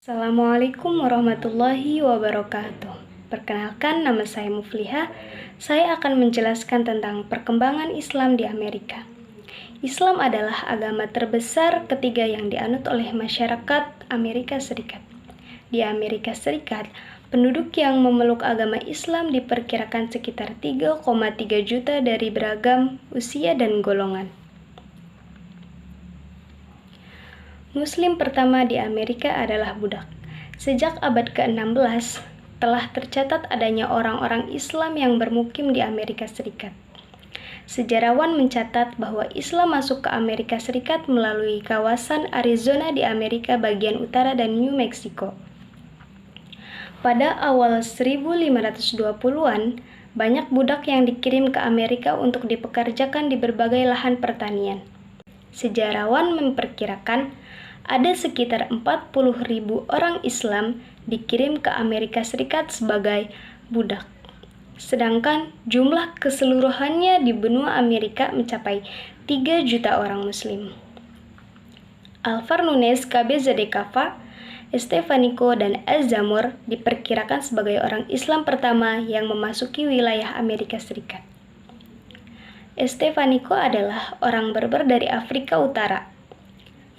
Assalamualaikum warahmatullahi wabarakatuh. Perkenalkan, nama saya Mufliha. Saya akan menjelaskan tentang perkembangan Islam di Amerika. Islam adalah agama terbesar ketiga yang dianut oleh masyarakat Amerika Serikat. Di Amerika Serikat, penduduk yang memeluk agama Islam diperkirakan sekitar 3,3 juta dari beragam usia dan golongan. Muslim pertama di Amerika adalah budak. Sejak abad ke-16, telah tercatat adanya orang-orang Islam yang bermukim di Amerika Serikat. Sejarawan mencatat bahwa Islam masuk ke Amerika Serikat melalui kawasan Arizona di Amerika bagian utara dan New Mexico. Pada awal 1520-an, banyak budak yang dikirim ke Amerika untuk dipekerjakan di berbagai lahan pertanian. Sejarawan memperkirakan ada sekitar 40.000 orang Islam dikirim ke Amerika Serikat sebagai budak. Sedangkan jumlah keseluruhannya di benua Amerika mencapai 3 juta orang Muslim. Alvar Nunes Cabeza de Cava, Estevanico, dan Az-Zamor diperkirakan sebagai orang Islam pertama yang memasuki wilayah Amerika Serikat. Estevanico adalah orang Berber dari Afrika Utara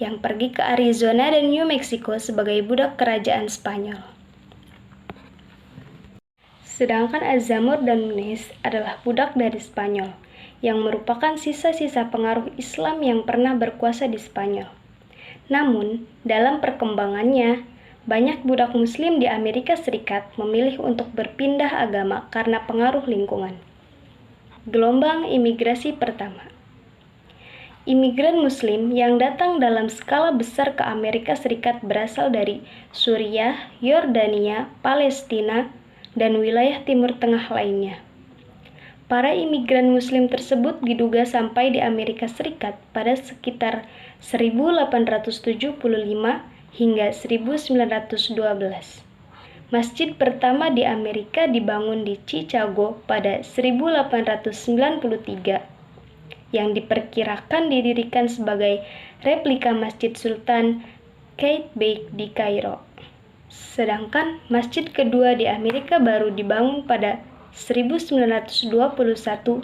yang pergi ke Arizona dan New Mexico sebagai budak kerajaan Spanyol. Sedangkan Az-Zamor dan Nunes adalah budak dari Spanyol, yang merupakan sisa-sisa pengaruh Islam yang pernah berkuasa di Spanyol. Namun, dalam perkembangannya, banyak budak Muslim di Amerika Serikat memilih untuk berpindah agama karena pengaruh lingkungan. Gelombang imigrasi pertama. Imigran Muslim yang datang dalam skala besar ke Amerika Serikat berasal dari Suriah, Yordania, Palestina, dan wilayah Timur Tengah lainnya. Para imigran Muslim tersebut diduga sampai di Amerika Serikat pada sekitar 1875 hingga 1912. Masjid pertama di Amerika dibangun di Chicago pada 1893. Yang diperkirakan didirikan sebagai replika Masjid Sultan Qaitbay di Kairo. Sedangkan masjid kedua di Amerika baru dibangun pada 1921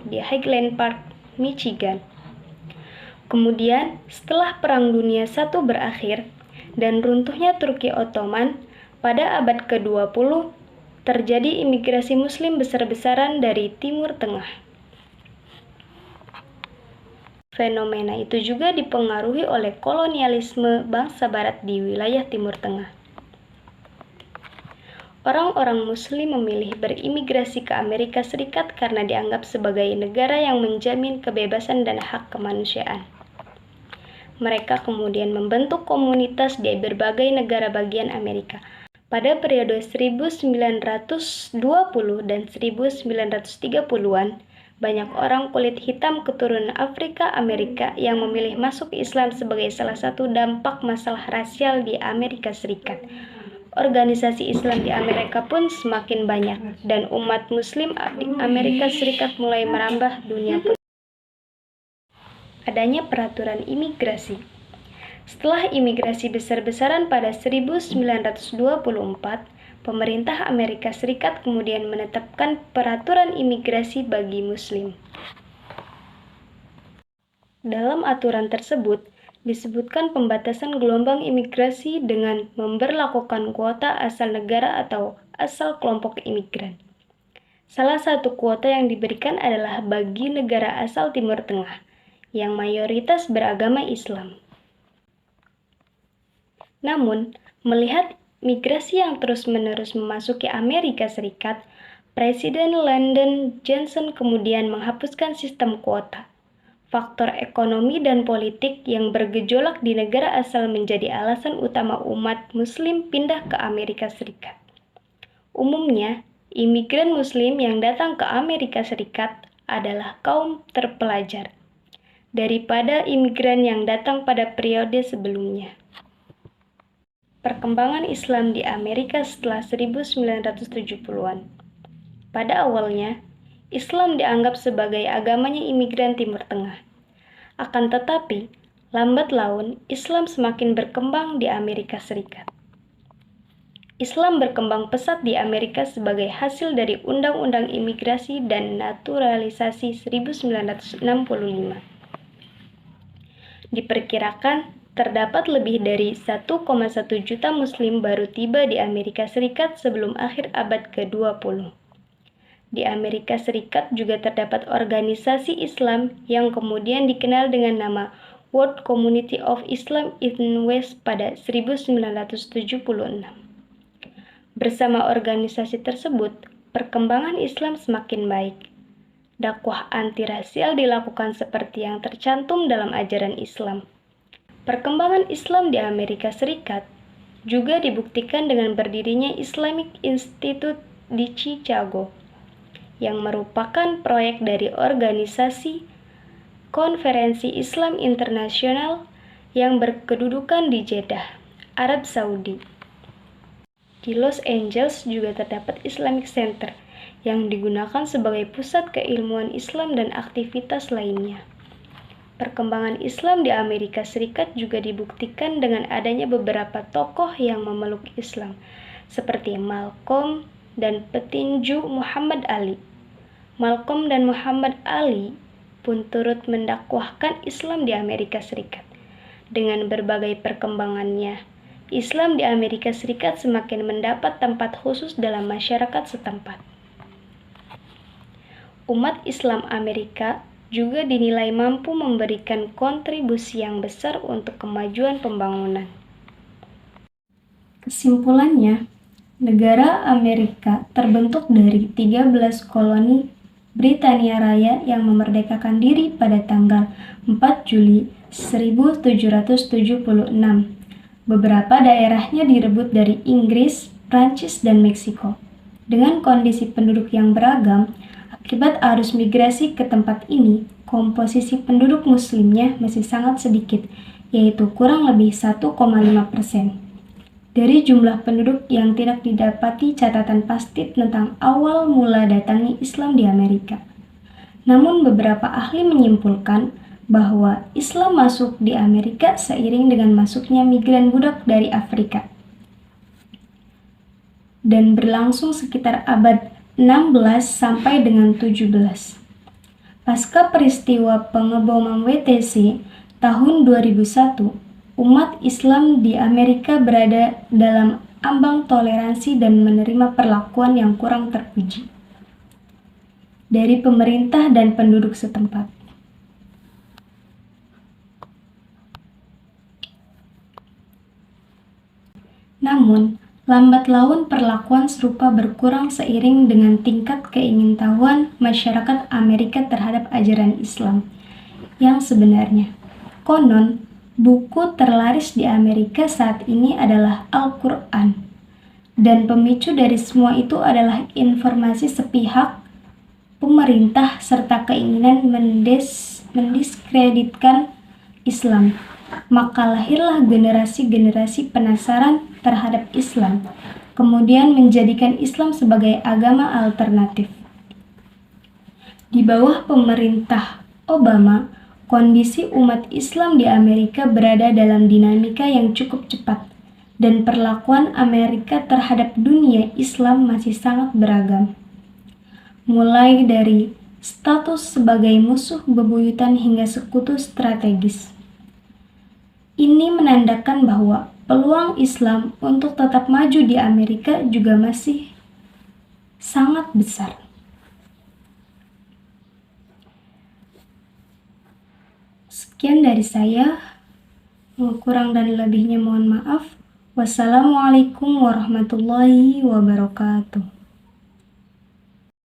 di Highland Park, Michigan. Kemudian, setelah Perang Dunia I berakhir dan runtuhnya Turki Ottoman pada abad ke-20, terjadi imigrasi Muslim besar-besaran dari Timur Tengah. Fenomena itu juga dipengaruhi oleh kolonialisme bangsa Barat di wilayah Timur Tengah. Orang-orang Muslim memilih berimigrasi ke Amerika Serikat karena dianggap sebagai negara yang menjamin kebebasan dan hak kemanusiaan. Mereka kemudian membentuk komunitas di berbagai negara bagian Amerika. Pada periode 1920 dan 1930-an, banyak orang kulit hitam keturunan Afrika Amerika yang memilih masuk Islam sebagai salah satu dampak masalah rasial di Amerika Serikat. Organisasi Islam di Amerika pun semakin banyak, dan umat Muslim di Amerika Serikat mulai merambah dunia politik. Adanya peraturan imigrasi. Setelah imigrasi besar-besaran pada 1924, pemerintah Amerika Serikat kemudian menetapkan peraturan imigrasi bagi Muslim. Dalam aturan tersebut, disebutkan pembatasan gelombang imigrasi dengan memberlakukan kuota asal negara atau asal kelompok imigran. Salah satu kuota yang diberikan adalah bagi negara asal Timur Tengah, yang mayoritas beragama Islam. Namun, melihat migrasi yang terus-menerus memasuki Amerika Serikat, Presiden Lyndon Johnson kemudian menghapuskan sistem kuota. Faktor ekonomi dan politik yang bergejolak di negara asal menjadi alasan utama umat Muslim pindah ke Amerika Serikat. Umumnya, imigran Muslim yang datang ke Amerika Serikat adalah kaum terpelajar, daripada imigran yang datang pada periode sebelumnya. Perkembangan Islam di Amerika setelah 1970-an. Pada awalnya, Islam dianggap sebagai agamanya imigran Timur Tengah. Akan tetapi, lambat laun Islam semakin berkembang di Amerika Serikat. Islam berkembang pesat di Amerika sebagai hasil dari Undang-Undang Imigrasi dan Naturalisasi 1965. Diperkirakan terdapat lebih dari 1,1 juta Muslim baru tiba di Amerika Serikat sebelum akhir abad ke-20. Di Amerika Serikat juga terdapat organisasi Islam yang kemudian dikenal dengan nama World Community of Islam in West pada 1976. Bersama organisasi tersebut, perkembangan Islam semakin baik. Dakwah anti-rasial dilakukan seperti yang tercantum dalam ajaran Islam. Perkembangan Islam di Amerika Serikat juga dibuktikan dengan berdirinya Islamic Institute di Chicago, yang merupakan proyek dari organisasi Konferensi Islam Internasional yang berkedudukan di Jeddah, Arab Saudi. Di Los Angeles juga terdapat Islamic Center yang digunakan sebagai pusat keilmuan Islam dan aktivitas lainnya. Perkembangan Islam di Amerika Serikat juga dibuktikan dengan adanya beberapa tokoh yang memeluk Islam, seperti Malcolm dan petinju Muhammad Ali. Malcolm dan Muhammad Ali pun turut mendakwahkan Islam di Amerika Serikat. Dengan berbagai perkembangannya, Islam di Amerika Serikat semakin mendapat tempat khusus dalam masyarakat setempat. Umat Islam Amerika juga dinilai mampu memberikan kontribusi yang besar untuk kemajuan pembangunan. Kesimpulannya, negara Amerika terbentuk dari 13 koloni Britania Raya yang memerdekakan diri pada tanggal 4 Juli 1776. Beberapa daerahnya direbut dari Inggris, Prancis, dan Meksiko. Dengan kondisi penduduk yang beragam, akibat arus migrasi ke tempat ini, komposisi penduduk muslimnya masih sangat sedikit, yaitu kurang lebih 1,5%. Dari jumlah penduduk yang tidak didapati catatan pasti tentang awal mula datangnya Islam di Amerika. Namun beberapa ahli menyimpulkan bahwa Islam masuk di Amerika seiring dengan masuknya migran budak dari Afrika dan berlangsung sekitar abad 16 sampai dengan 17. Pasca peristiwa pengeboman WTC tahun 2001, umat Islam di Amerika berada dalam ambang toleransi dan menerima perlakuan yang kurang terpuji dari pemerintah dan penduduk setempat. Namun, lambat laun perlakuan serupa berkurang seiring dengan tingkat keingintahuan masyarakat Amerika terhadap ajaran Islam yang sebenarnya. Konon, buku terlaris di Amerika saat ini adalah Al-Quran, dan pemicu dari semua itu adalah informasi sepihak pemerintah serta keinginan mendiskreditkan Islam. Maka lahirlah generasi-generasi penasaran terhadap Islam, kemudian menjadikan Islam sebagai agama alternatif. Di bawah pemerintah Obama, kondisi umat Islam di Amerika berada dalam dinamika yang cukup cepat, dan perlakuan Amerika terhadap dunia Islam masih sangat beragam. Mulai dari status sebagai musuh bebuyutan hingga sekutu strategis. Ini menandakan bahwa peluang Islam untuk tetap maju di Amerika juga masih sangat besar. Sekian dari saya, kurang dan lebihnya mohon maaf. Wassalamualaikum warahmatullahi wabarakatuh.